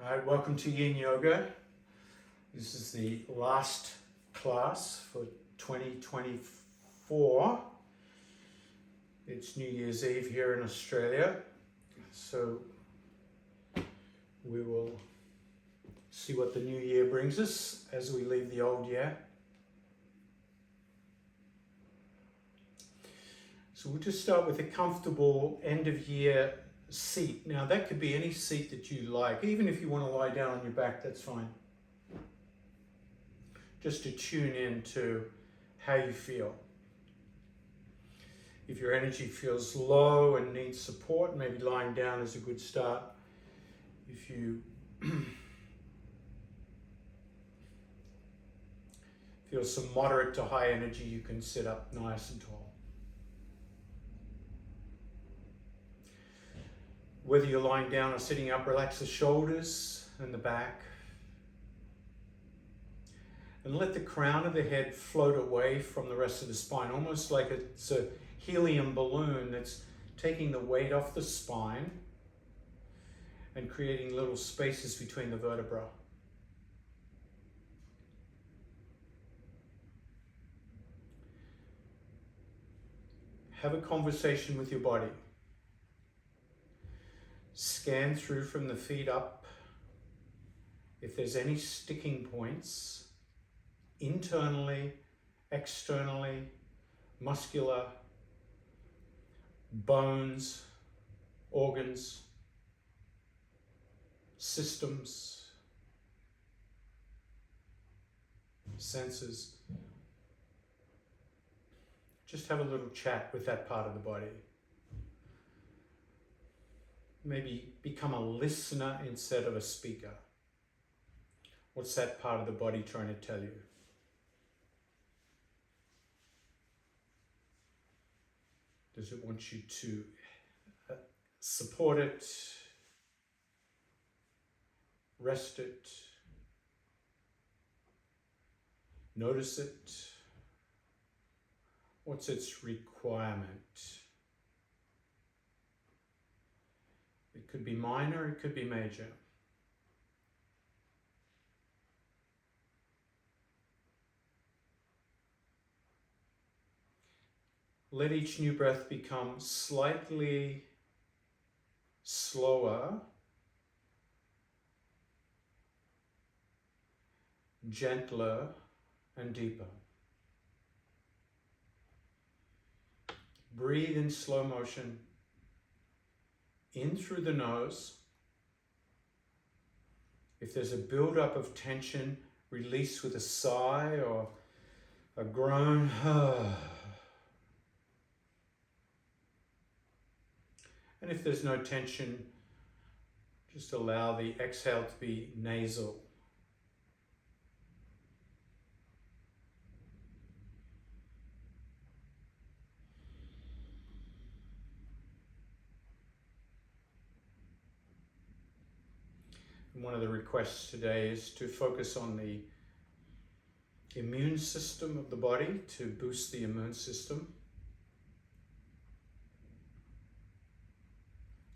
All right, welcome to Yin Yoga. This is the last class for 2024. It's New Year's Eve here in Australia, so we will see what the new year brings us as we leave the old year. So we'll just start with a comfortable end of year seat. Now that could be any seat that you like. Even if you want to lie down on your back, that's fine. Just to tune in to how you feel. If your energy feels low and needs support, maybe lying down is a good start. If you feel some moderate to high energy, you can sit up nice and tall. Whether you're lying down or sitting up, relax the shoulders and the back. And let the crown of the head float away from the rest of the spine, almost like it's a helium balloon that's taking the weight off the spine and creating little spaces between the vertebrae. Have a conversation with your body. Scan through from the feet up. If there's any sticking points, internally, externally, muscular, bones, organs, systems, senses. Just have a little chat with that part of the body. Maybe become a listener instead of a speaker. What's that part of the body trying to tell you? Does it want you to support it, rest it, notice it? What's its requirement? It could be minor, it could be major. Let each new breath become slightly slower, gentler, and deeper. Breathe in slow motion, in through the nose. If there's a buildup of tension, release with a sigh or a groan. And if there's no tension, just allow the exhale to be nasal. And one of the requests today is to focus on the immune system of the body, to boost the immune system.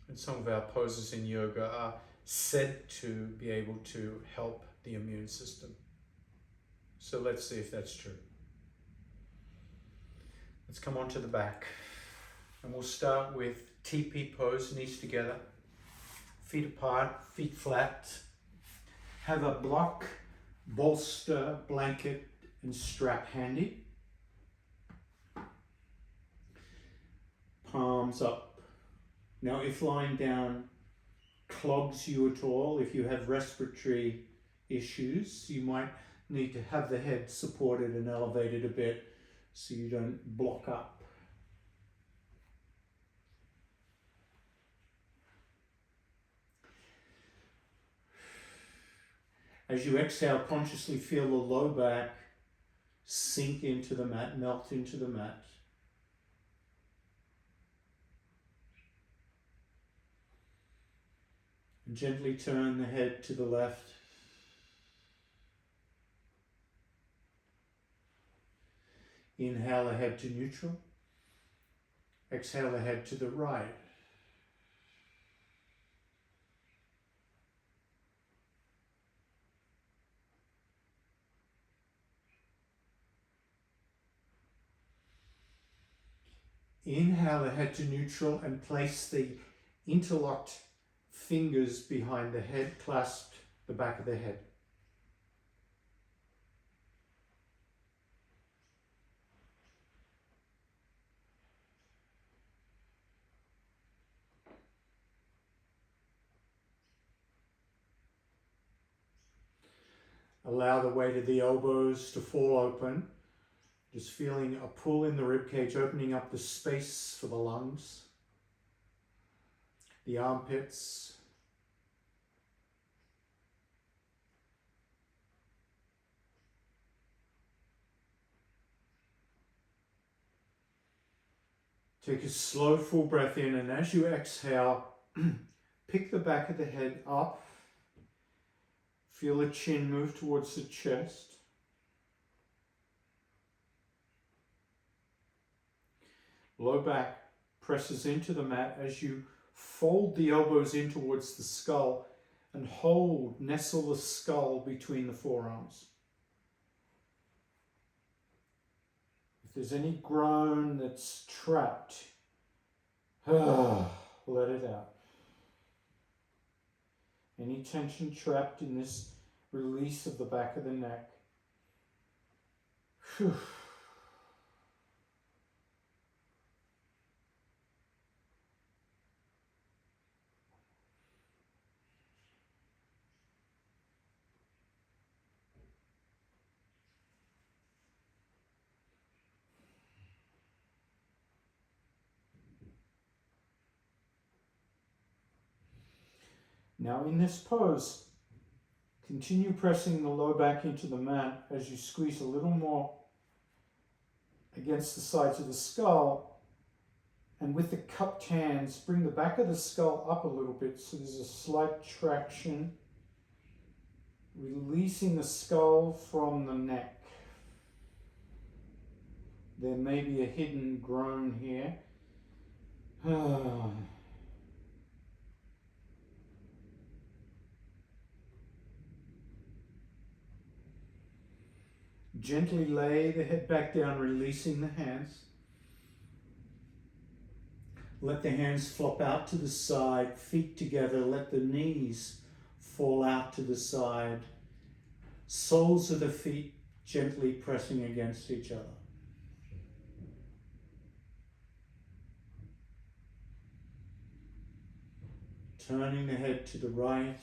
And some of our poses in yoga are said to be able to help the immune system. So let's see if that's true. Let's come onto the back. And we'll start with TP pose, knees together, feet apart, feet flat. Have a block, bolster, blanket, and strap handy. Palms up. Now, if lying down clogs you at all, if you have respiratory issues, you might need to have the head supported and elevated a bit so you don't block up. As you exhale, consciously feel the low back sink into the mat, melt into the mat. And gently turn the head to the left. Inhale the head to neutral. Exhale the head to the right. Inhale the head to neutral and place the interlocked fingers behind the head, clasped the back of the head. Allow the weight of the elbows to fall open. Just feeling a pull in the ribcage, opening up the space for the lungs, the armpits. Take a slow full breath in, and as you exhale, pick the back of the head up. Feel the chin move towards the chest. Low back presses into the mat as you fold the elbows in towards the skull and nestle the skull between the forearms. If there's any groan that's trapped, let it out. Any tension trapped in this release of the back of the neck. Now in this pose, continue pressing the low back into the mat as you squeeze a little more against the sides of the skull, and with the cupped hands, bring the back of the skull up a little bit so there's a slight traction, releasing the skull from the neck. There may be a hidden groan here. Gently lay the head back down, releasing the hands. Let the hands flop out to the side, feet together. Let the knees fall out to the side. Soles of the feet gently pressing against each other. Turning the head to the right.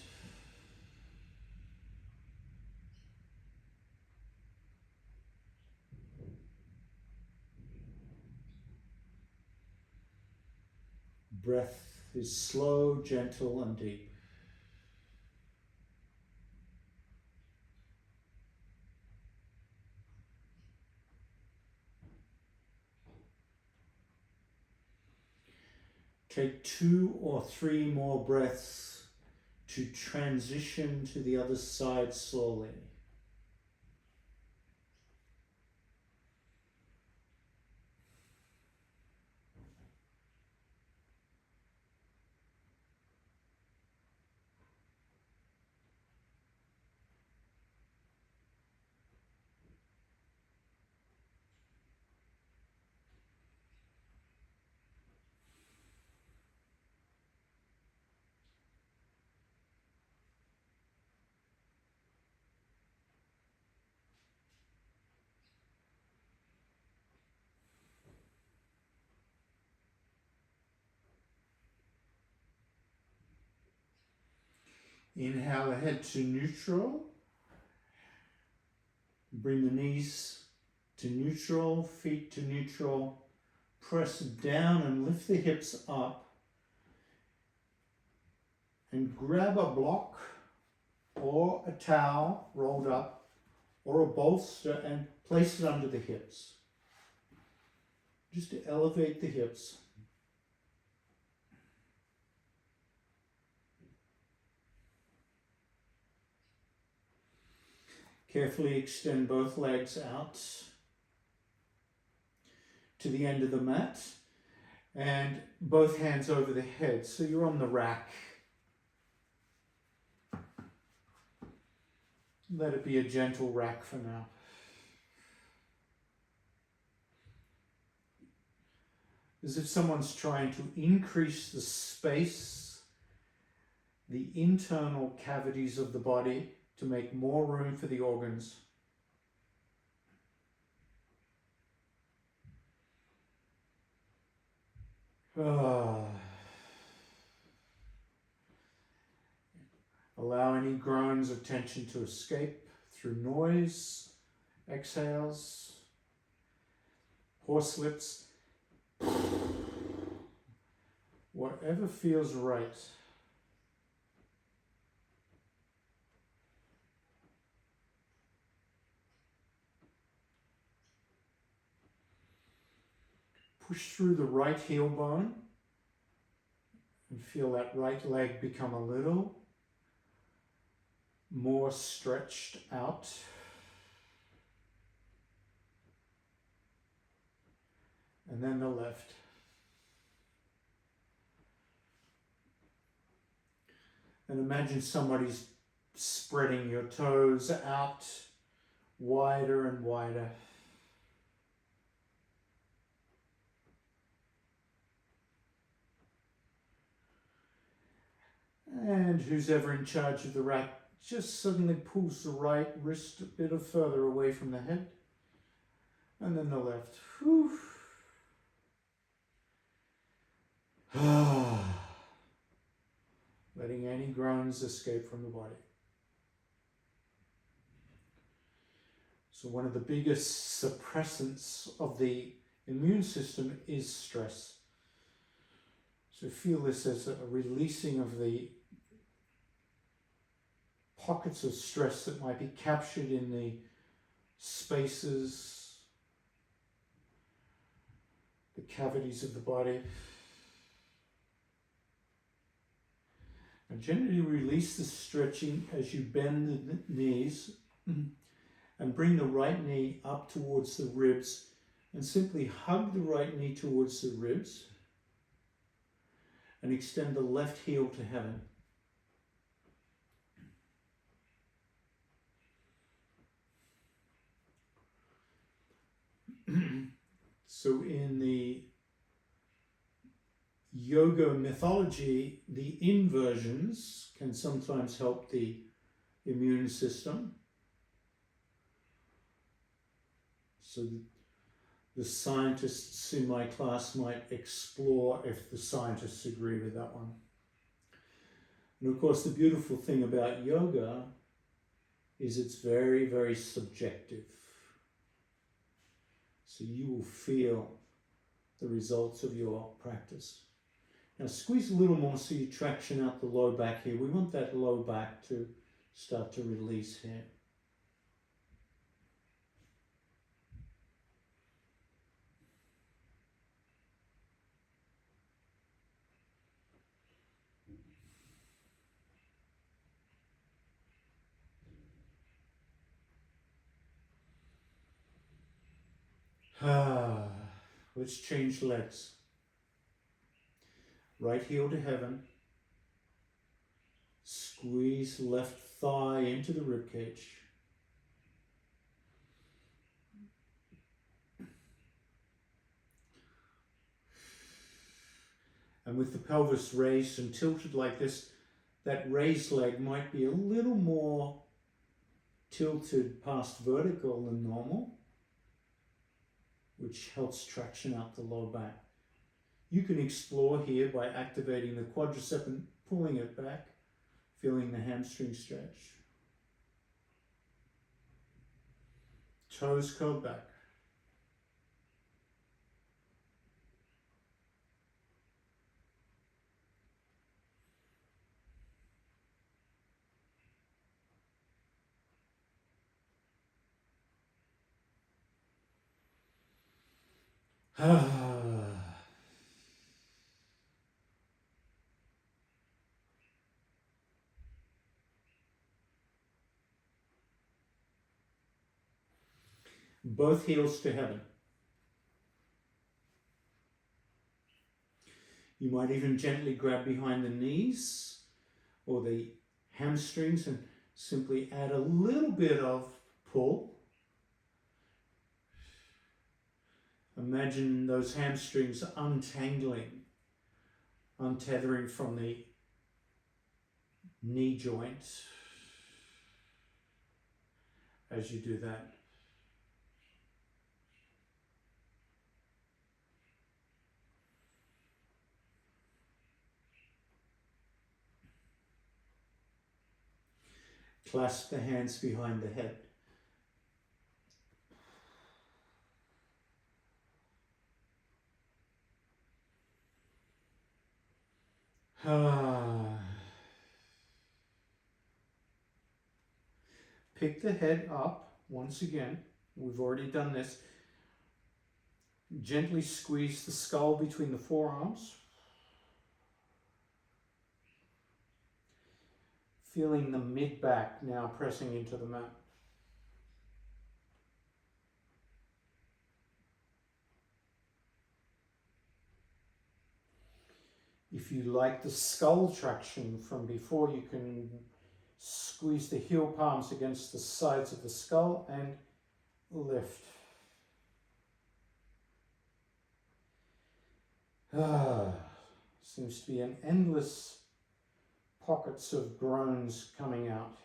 Breath is slow, gentle, and deep. Take 2 or 3 more breaths to transition to the other side slowly. Inhale the head to neutral. Bring the knees to neutral, feet to neutral. Press down and lift the hips up. And grab a block or a towel rolled up or a bolster and place it under the hips. Just to elevate the hips. Carefully extend both legs out to the end of the mat and both hands over the head so you're on the rack. Let it be a gentle rack for now. as if someone's trying to increase the space, the internal cavities of the body, to make more room for the organs. Allow any groans of tension to escape through noise, exhales, horse lips, whatever feels right. Push through the right heel bone and feel that right leg become a little more stretched out. And then the left. And imagine somebody's spreading your toes out wider and wider. And who's ever in charge of the rack just suddenly pulls the right wrist a bit further away from the head. And then the left. Whew. Letting any groans escape from the body. So one of the biggest suppressants of the immune system is stress. So feel this as a releasing of the pockets of stress that might be captured in the spaces, the cavities of the body. And gently release the stretching as you bend the knees and bring the right knee up towards the ribs and simply hug the right knee towards the ribs and extend the left heel to heaven. So in the yoga mythology, the inversions can sometimes help the immune system. So the scientists in my class might explore if the scientists agree with that one. And of course, the beautiful thing about yoga is it's very, very subjective. So you will feel the results of your practice. Now squeeze a little more so you traction out the low back here. We want that low back to start to release here. Let's change legs. Right heel to heaven. Squeeze left thigh into the rib cage. And with the pelvis raised and tilted like this, that raised leg might be a little more tilted past vertical than normal, which helps traction out the low back. You can explore here by activating the quadricep and pulling it back, feeling the hamstring stretch. Toes curled back. Both heels to heaven. You might even gently grab behind the knees or the hamstrings and simply add a little bit of pull. Imagine those hamstrings untangling, untethering from the knee joint as you do that. Clasp the hands behind the head. Pick the head up once again. We've already done this. Gently squeeze the skull between the forearms. Feeling the mid-back now pressing into the mat. If you like the skull traction from before, you can squeeze the heel palms against the sides of the skull and lift. Seems to be an endless pockets of groans coming out.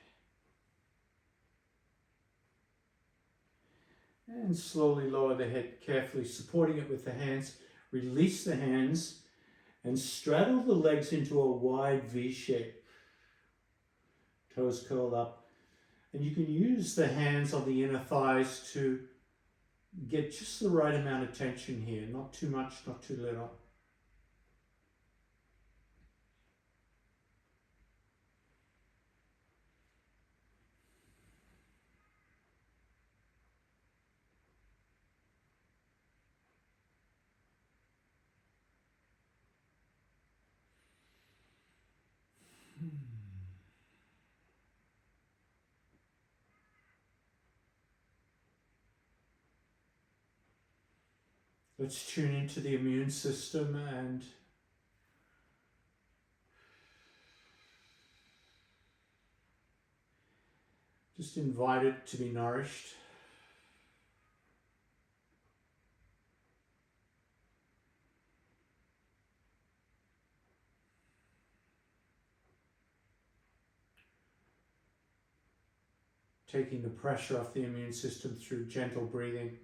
And slowly lower the head, carefully supporting it with the hands. Release the hands and straddle the legs into a wide V shape. Toes curled up. And you can use the hands on the inner thighs to get just the right amount of tension here. Not too much, not too little. Let's tune into the immune system and just invite it to be nourished. Taking the pressure off the immune system through gentle breathing.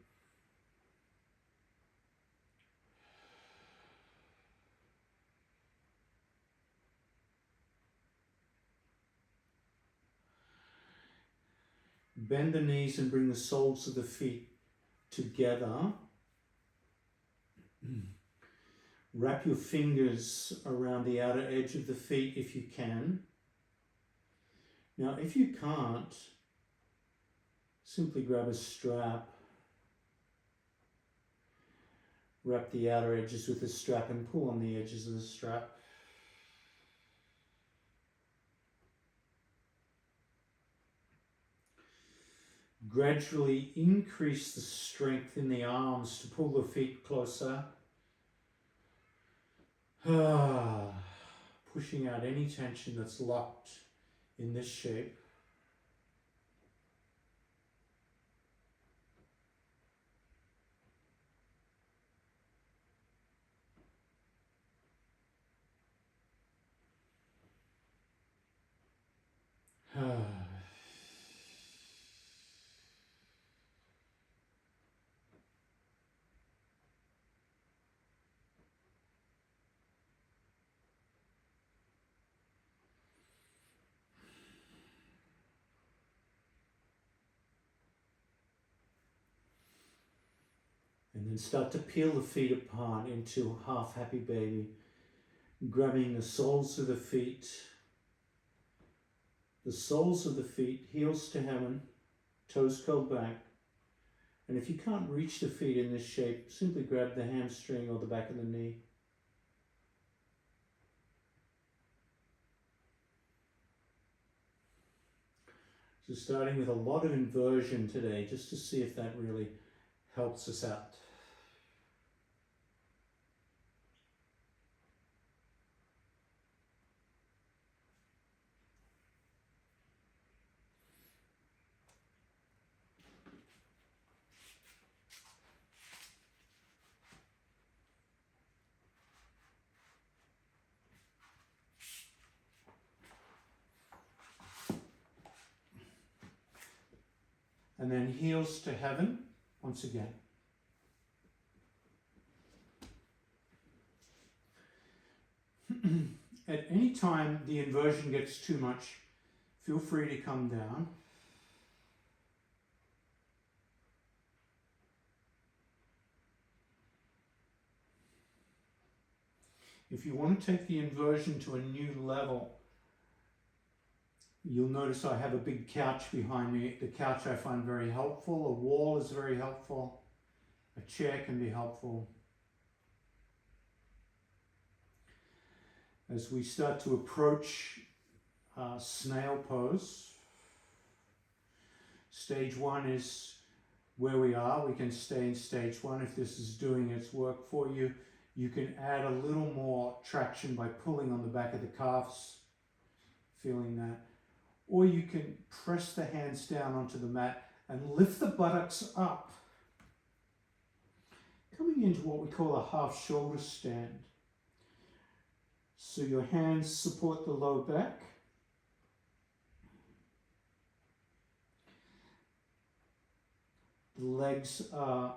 Bend the knees and bring the soles of the feet together. Wrap your fingers around the outer edge of the feet if you can. Now, if you can't, simply grab a strap. Wrap the outer edges with a strap and pull on the edges of the strap. Gradually increase the strength in the arms to pull the feet closer. Pushing out any tension that's locked in this shape. And then start to peel the feet apart into half happy baby, grabbing the soles of the feet, heels to heaven, toes curled back. And if you can't reach the feet in this shape, simply grab the hamstring or the back of the knee. So starting with a lot of inversion today, just to see if that really helps us out. And then heels to heaven once again. At any time the inversion gets too much, feel free to come down. If you want to take the inversion to a new level, you'll notice I have a big couch behind me. The couch I find very helpful. A wall is very helpful. A chair can be helpful. As we start to approach snail pose, stage one is where we are. We can stay in stage one. If this is doing its work for you, you can add a little more traction by pulling on the back of the calves, feeling that. Or you can press the hands down onto the mat and lift the buttocks up, coming into what we call a half shoulder stand. So your hands support the low back. The legs are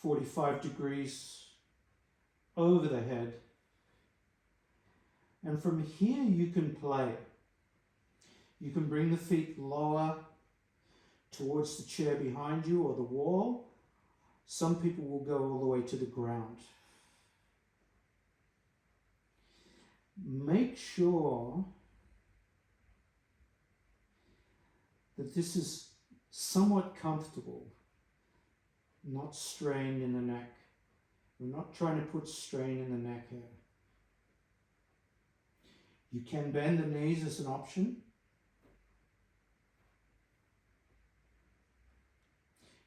45 degrees over the head. And from here you can play. You can bring the feet lower towards the chair behind you or the wall. Some people will go all the way to the ground. Make sure that this is somewhat comfortable, not strained in the neck. We're not trying to put strain in the neck here. You can bend the knees as an option.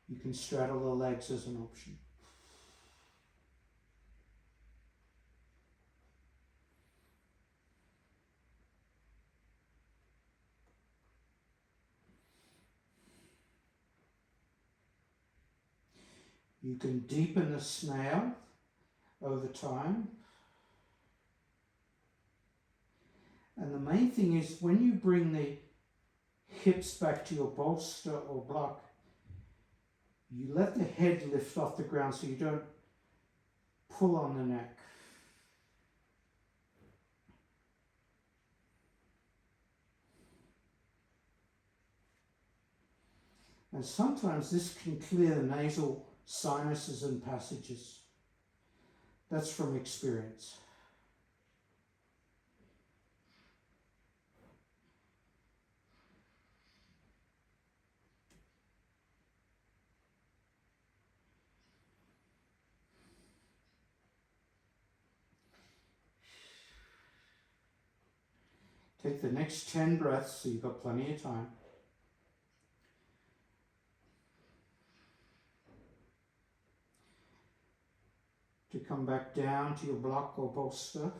You can straddle the legs as an option. You can deepen the snail over time. And the main thing is when you bring the hips back to your bolster or block, you let the head lift off the ground so you don't pull on the neck. And sometimes this can clear the nasal sinuses and passages. That's from experience. Take the next 10 breaths, so you've got plenty of time. To come back down to your block or bolster.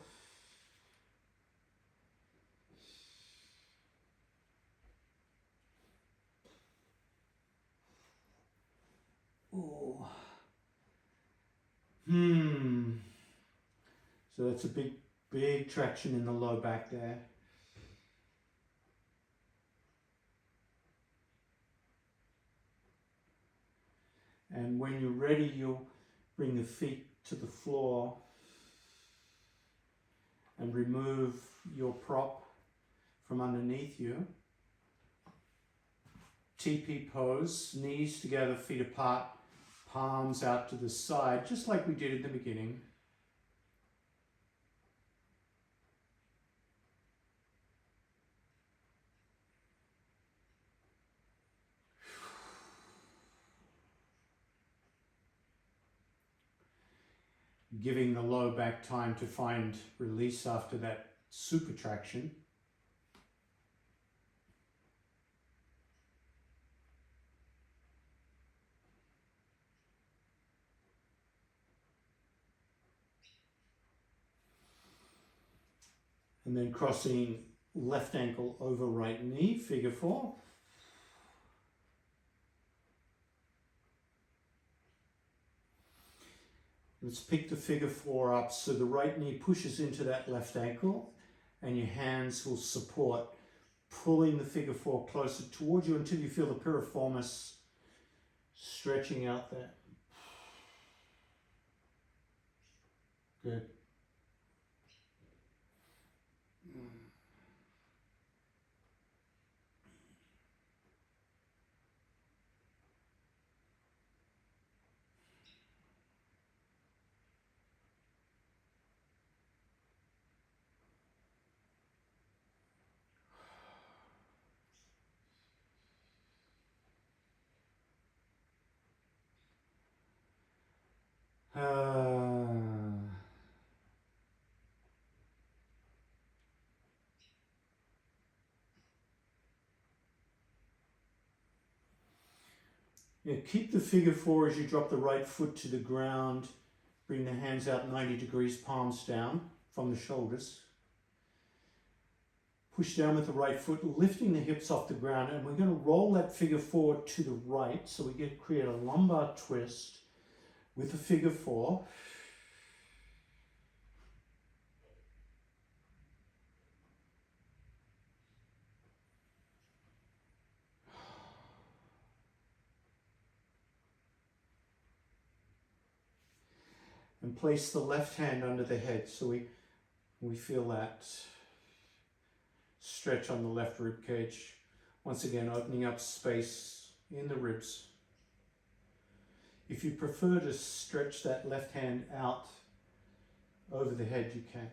Oh. So that's a big traction in the low back there. And when you're ready, you'll bring the feet to the floor and remove your prop from underneath you. TP pose, knees together, feet apart, palms out to the side, just like we did in the beginning. Giving the low back time to find release after that super traction. And then crossing left ankle over right knee, figure four. Let's pick the figure four up so the right knee pushes into that left ankle and your hands will support, pulling the figure four closer towards you until you feel the piriformis Stretching out there. Good. Yeah, keep the figure four as you drop the right foot to the ground. Bring the hands out 90 degrees, palms down from the shoulders. Push down with the right foot, lifting the hips off the ground, and we're going to roll that figure four to the right, so we create a lumbar twist with the figure four. And place the left hand under the head, so we feel that stretch on the left rib cage. Once again, opening up space in the ribs. If you prefer to stretch that left hand out over the head, you can.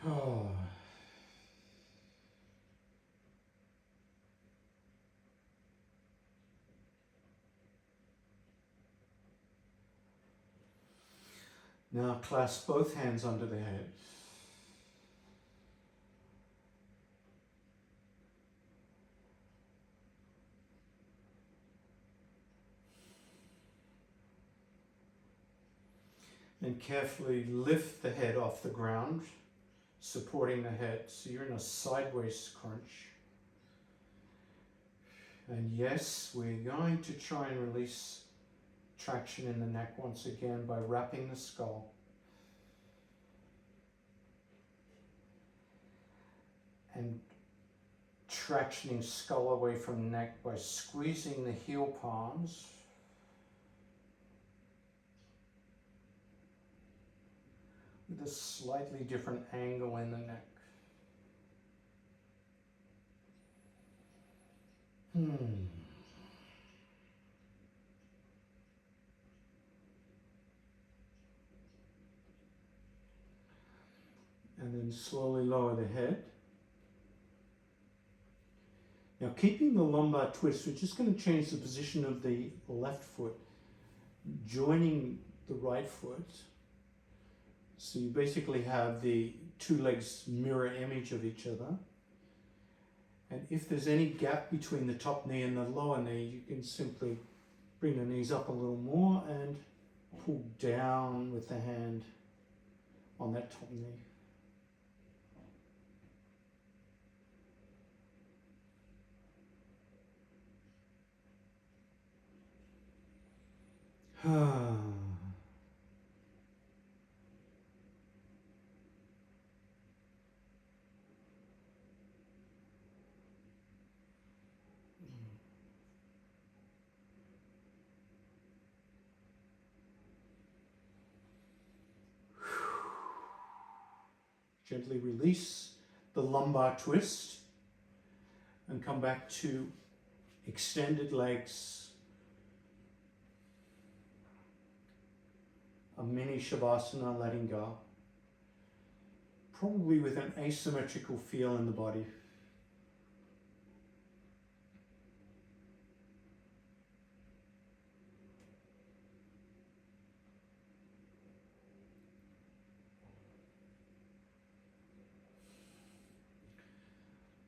Oh. Now clasp both hands under the head. And carefully lift the head off the ground, supporting the head. So you're in a sideways crunch. And yes, we're going to try and release traction in the neck once again by wrapping the skull. And tractioning skull away from the neck by squeezing the heel palms. With a slightly different angle in the neck. And then slowly lower the head. Now keeping the lumbar twist, we're just going to change the position of the left foot, joining the right foot. So you basically have the two legs mirror image of each other. And if there's any gap between the top knee and the lower knee, you can simply bring the knees up a little more and pull down with the hand on that top knee. Gently release the lumbar twist and come back to extended legs, a mini Shavasana, letting go, probably with an asymmetrical feel in the body.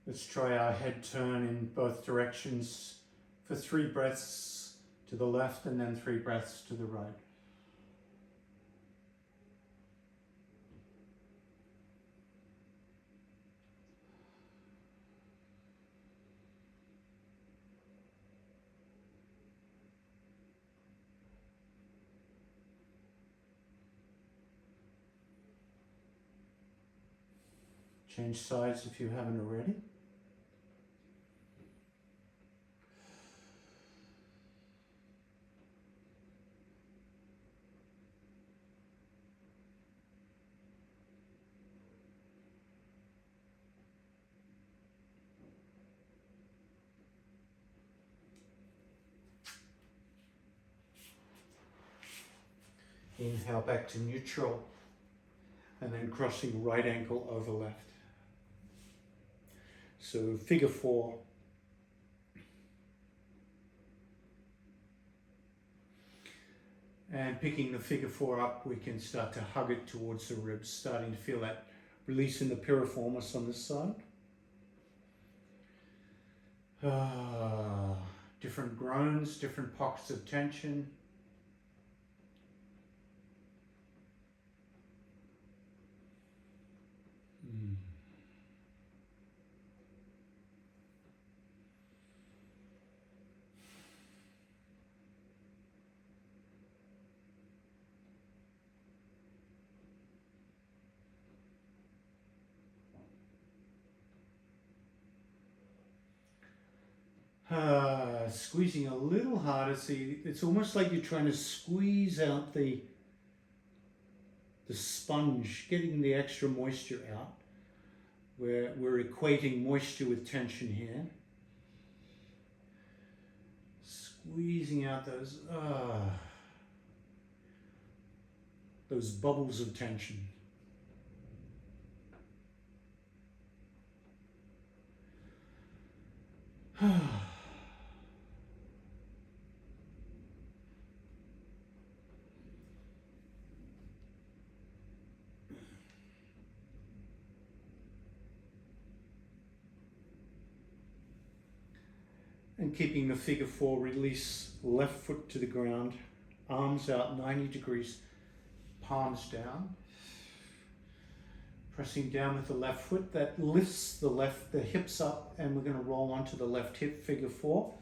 Let's try our head turn in both directions for 3 breaths to the left and then 3 breaths to the right. Change sides if you haven't already. Inhale back to neutral, and then crossing right ankle over left. So figure 4. And picking the figure 4 up, we can start to hug it towards the ribs, starting to feel that release in the piriformis on this side. Different groans, different pockets of tension. Squeezing a little harder. See, it's almost like you're trying to squeeze out the sponge, getting the extra moisture out. We're equating moisture with tension here. Squeezing out those bubbles of tension. And keeping the figure 4, release left foot to the ground, arms out 90 degrees, palms down. Pressing down with the left foot, that lifts the hips up, and we're going to roll onto the left hip, figure 4.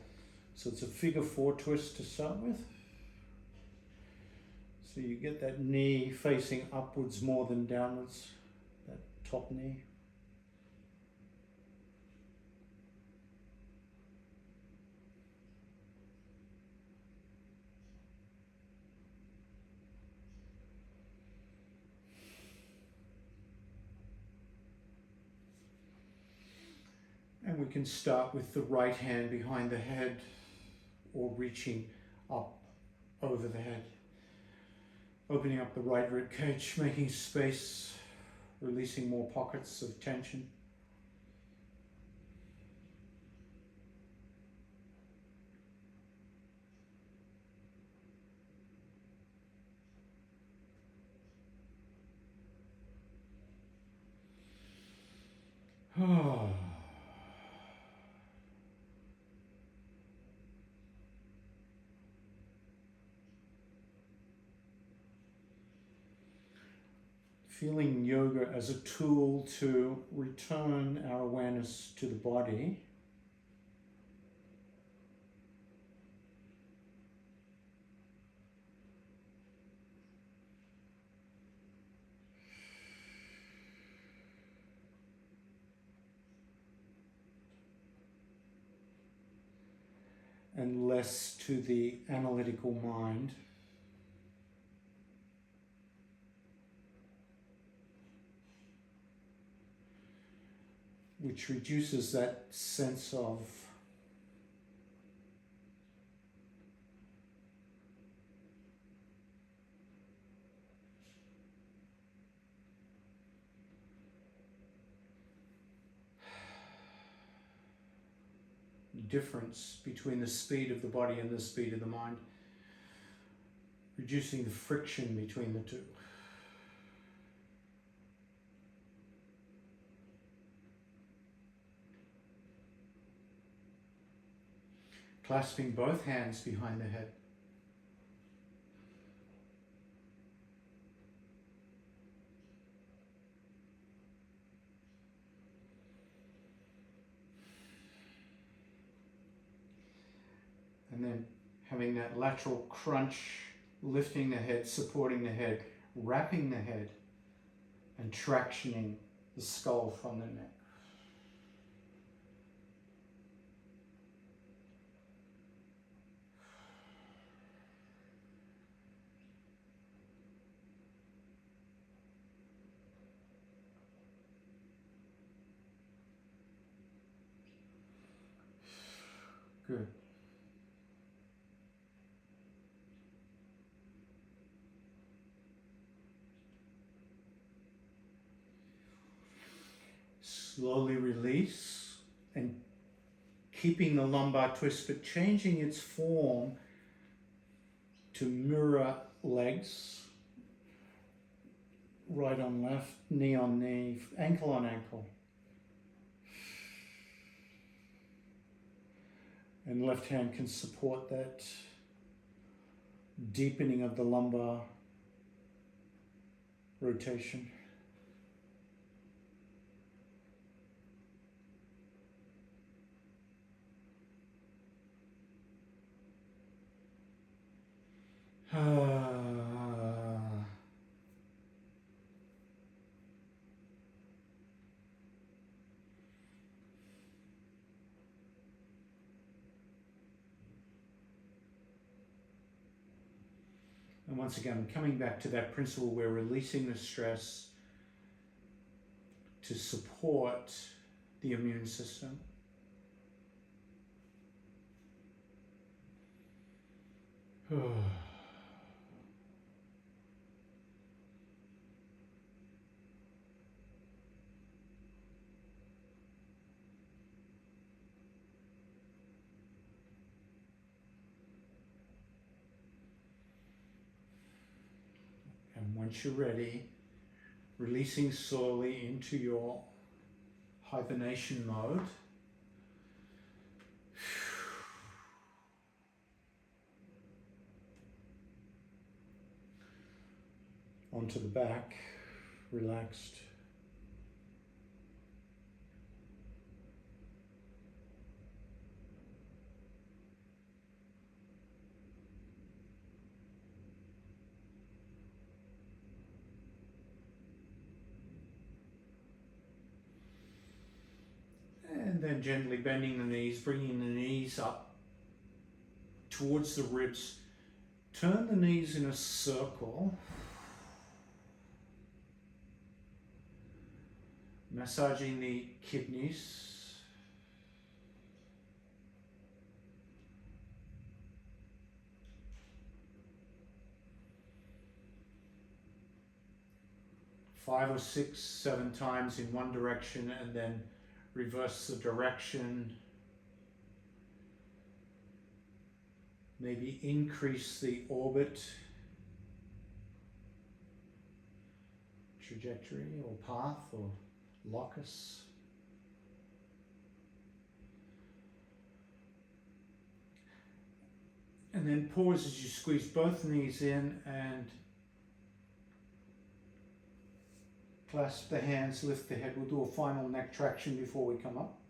So it's a figure 4 twist to start with. So you get that knee facing upwards more than downwards, that top knee. And we can start with the right hand behind the head or reaching up over the head. Opening up the right rib cage, making space, releasing more pockets of tension. Feeling yoga as a tool to return our awareness to the body. And less to the analytical mind. Which reduces that sense of difference between the speed of the body and the speed of the mind, reducing the friction between the two. Clasping both hands behind the head. And then having that lateral crunch, lifting the head, supporting the head, wrapping the head, and tractioning the skull from the neck. Good. Slowly release and keeping the lumbar twist, but changing its form to mirror legs. Right on left, knee on knee, ankle on ankle. And left hand can support that deepening of the lumbar rotation. And once again, coming back to that principle, we're releasing the stress to support the immune system. And once you're ready, releasing slowly into your hibernation mode. Onto the back, relaxed. And then gently bending the knees, bringing the knees up towards the ribs. Turn the knees in a circle. Massaging the kidneys. Five or six, 7 times in one direction, and then reverse the direction. Maybe increase the orbit, trajectory or path or locus. And then pause as you squeeze both knees in and clasp the hands, lift the head. We'll do a final neck traction before we come up.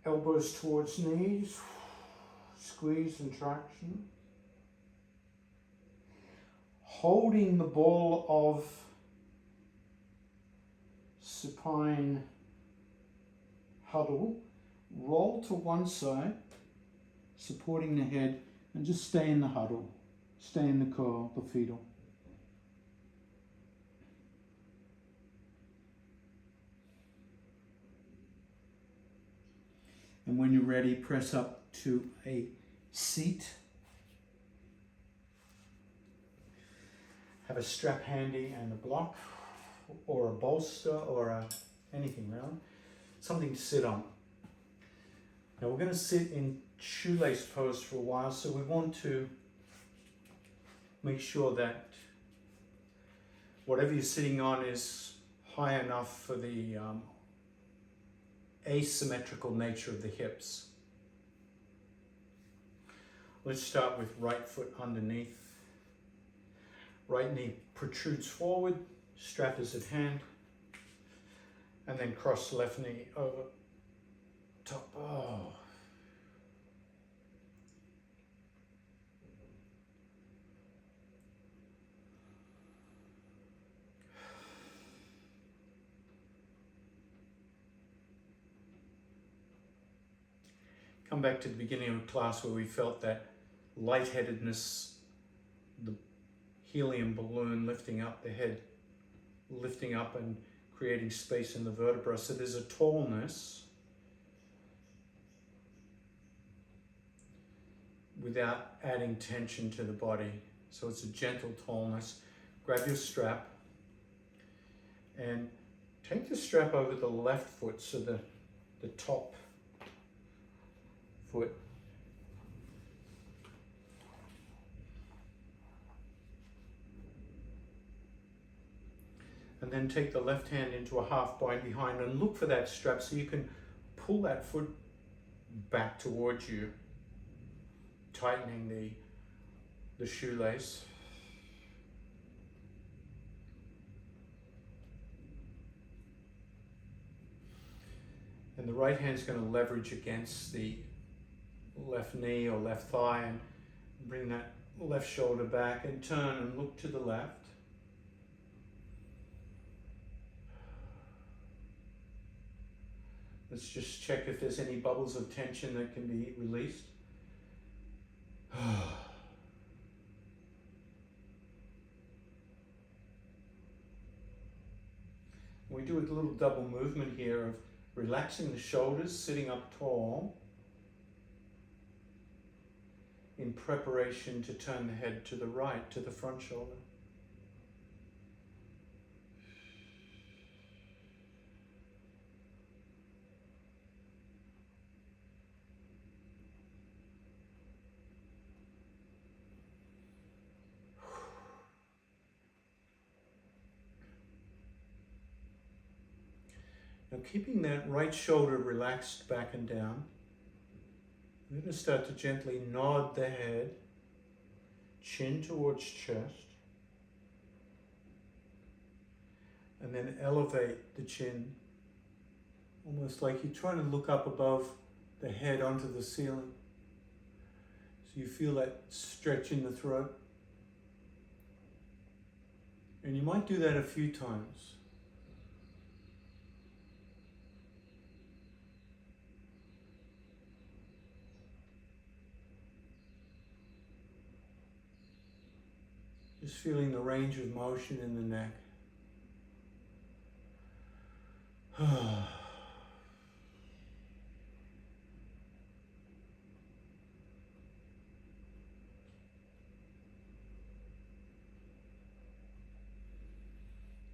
Elbows towards knees, squeeze and traction. Holding the ball of supine huddle, roll to one side, supporting the head, and just stay in the huddle, stay in the curl, the fetal. And when you're ready, press up to a seat. Have a strap handy and a block, or a bolster, or anything really, something to sit on. Now we're going to sit in shoelace pose for a while, so we want to make sure that whatever you're sitting on is high enough for the asymmetrical nature of the hips. Let's start with right foot underneath. Right knee protrudes forward, strap is at hand, and then cross left knee over top. Oh. come back to the beginning of class where we felt that lightheadedness, the helium balloon lifting up the head, lifting up and creating space in the vertebra. So there's a tallness without adding tension to the body. So it's a gentle tallness. Grab your strap and take the strap over the left foot, so the top foot. And then take the left hand into a half bind behind and look for that strap so you can pull that foot back towards you, tightening the shoelace. And the right hand is going to leverage against the left knee or left thigh and bring that left shoulder back and turn and look to the left. Let's just check if there's any bubbles of tension that can be released. We do a little double movement here of relaxing the shoulders, sitting up tall in preparation to turn the head to the right, to the front shoulder. Now, keeping that right shoulder relaxed back and down, we're going to start to gently nod the head, chin towards chest, and then elevate the chin, almost like you're trying to look up above the head onto the ceiling. So you feel that stretch in the throat. And you might do that a few times. Just feeling the range of motion in the neck.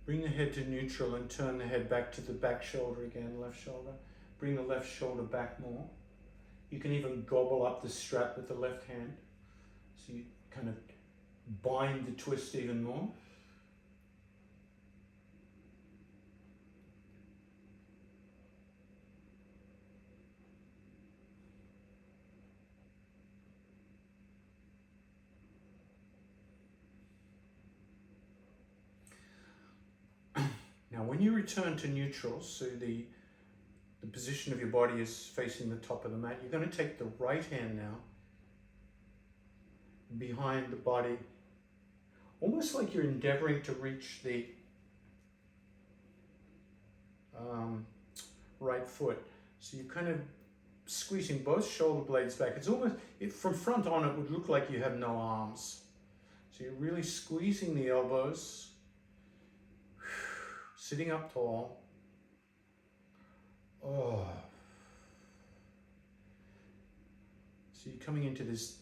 Bring the head to neutral and turn the head back to the back shoulder again, left shoulder. Bring the left shoulder back more. You can even gobble up the strap with the left hand. So you kind of bind the twist even more. Now when you return to neutral, so the position of your body is facing the top of the mat, you're going to take the right hand now behind the body, almost like you're endeavoring to reach the right foot. So you're kind of squeezing both shoulder blades back. It's almost, from front on, it would look like you have no arms. So you're really squeezing the elbows, sitting up tall. Oh. So you're coming into this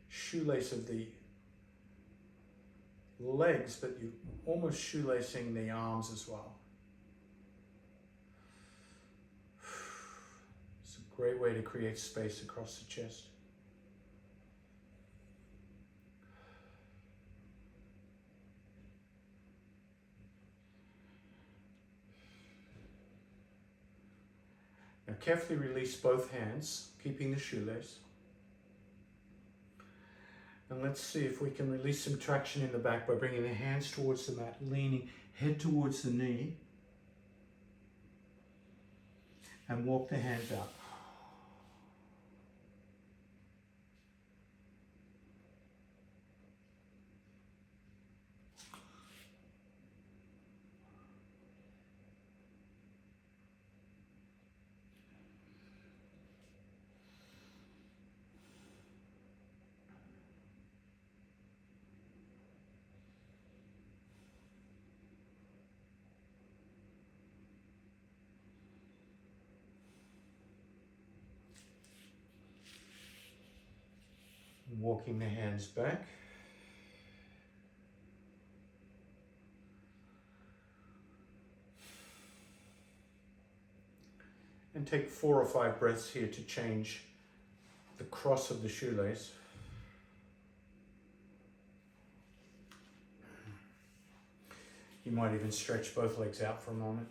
shoelace of the legs, but you're almost shoelacing the arms as well. It's a great way to create space across the chest. Now carefully release both hands, keeping the shoelace. And let's see if we can release some traction in the back by bringing the hands towards the mat, leaning head towards the knee, and walk the hands out. walking the hands back. And take 4 or 5 breaths here to change the cross of the shoelace. You might even stretch both legs out for a moment.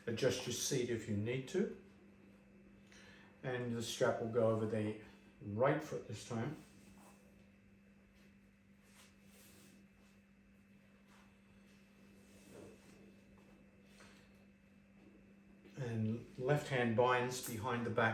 Adjust your seat if you need to. And the strap will go over the right foot this time. And left hand binds behind the back.